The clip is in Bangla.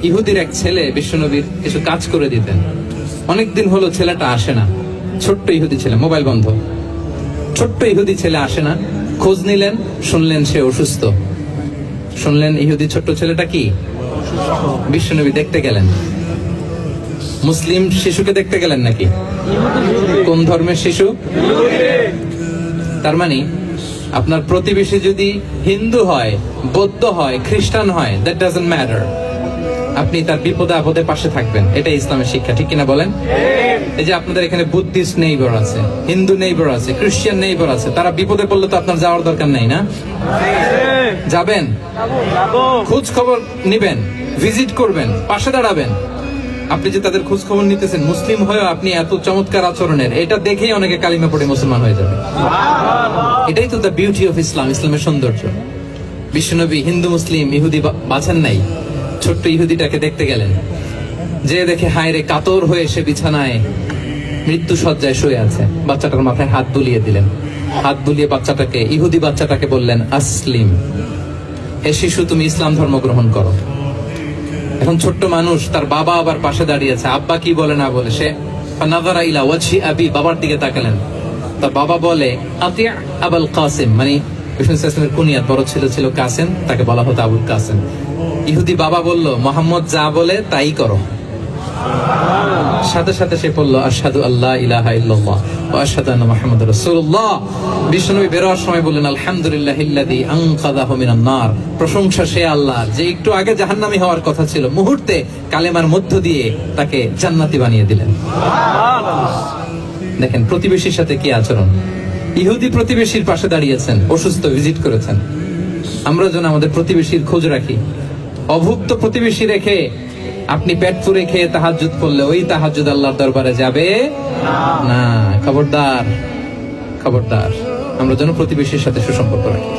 ইহুদির এক ছেলে বিশ্বনবীর কিছু কাজ করে দিতেন। অনেকদিন হলো ছেলেটা আসে না, ছোট্ট ইহুদি ছেলে, মোবাইল বন্ধ, ছোট্ট ইহুদি ছেলে আসে না। খোঁজ নিলেন, শুনলেন সে অসুস্থ। শুনলেন ইহুদি ছোট্ট ছেলেটা কি বিশ্বনবী দেখতে গেলেন। মুসলিম শিশুকে দেখতে গেলেন নাকি? কোন ধর্মের শিশু? তার মানে আপনার প্রতিবেশী যদি হিন্দু হয়, বৌদ্ধ হয়, খ্রিস্টান হয়, দ্যাট ডাজন্ট ম্যাটার, আপনি তার বিপদে আপদে পাশে থাকবেন। এটাই ইসলামের শিক্ষা, ঠিক কিনা বলেন? এই যে আপনাদের এখানে বুদ্ধিস্ট নেইবার আছে, হিন্দু নেইবার আছে, খ্রিস্টান নেইবার আছে, তারা বিপদে পড়লে তো আপনার যাওয়ার দরকার নেই না? যাবেন, খোঁজ খবর নিবেন, ভিজিট করবেন, পাশে দাঁড়াবেন। আপনি যে তাদের খোঁজ খবর নিতেছেন, মুসলিম হয়েও আপনি এত চমৎকার আচরণের, এটা দেখেই অনেকে কালিমা পড়ে মুসলমান হয়ে যাবে। এটাই তো দ্য বিউটি অফ ইসলাম, ইসলামের সৌন্দর্য। বিশ্বনবী হিন্দু মুসলিম ইহুদি বাছেন নাই, ছোট্ট ইহুদিটাকে দেখতে গেলেন। যে দেখে হায় রে, কাতর হয়ে সে বিছানায় মৃত্যু শয্যায় শুয়ে আছে। বাচ্চাটার মাথায় হাত বুলিয়ে দিলেন। হাত বুলিয়ে বাচ্চাটাকে, ইহুদি বাচ্চাটাকে বললেন, আসলিম, হে শিশু, তুমি ইসলাম ধর্ম গ্রহণ করো। এখন ছোট্ট মানুষ, তার বাবা আবার পাশে দাঁড়িয়েছে, আব্বা কি বলে না বলে, সে নাযারা ইলা ওয়াজহি আবি, বাবার দিকে তাকালেন। তার বাবা বলে, আতিয়া আবুল কাসিম, মানে বিষ্ণু ইসলামের কুনিয়াত, বড় ছেলে ছিল কাসেম, তাকে বলা হতো আবুল কাসেম। ইহুদি বাবা বলল, মোহাম্মদ যা বলে তাই করো। সাথে সাথে সে বলল, আশহাদু আল্লা ইলাহা ইল্লাল্লাহ ওয়া আশহাদু আন্না মুহাম্মাদুর রাসূলুল্লাহ। বিশ্বনবী বেরোয়ার সময় বললেন, আলহামদুলিল্লাহিল্লাযী আনকাযাহু মিনান নার, প্রশংসা সে আল্লাহর যে একটু আগে জাহান্নামী হওয়ার কথা ছিল, মুহূর্তে কালেমার মধ্য দিয়ে তাকে জান্নাতি বানিয়ে দিলেন। দেখেন প্রতিবেশীর সাথে কি আচরণ। ইহুদি প্রতিবেশীর পাশে দাঁড়িয়েছেন, অসুস্থ, ভিজিট করেছেন। আমরা যেন আমাদের প্রতিবেশীর খোঁজ রাখি। অভুক্ত প্রতিবেশী রেখে আপনি পেট পুরে খেয়ে তাহাজ্জুদ পড়লে ওই তাহাজ্জুদ আল্লাহর দরবারে যাবে না। খবরদার, খবরদার, আমরা যেন প্রতিবেশীর সাথে সুসম্পর্ক রাখি।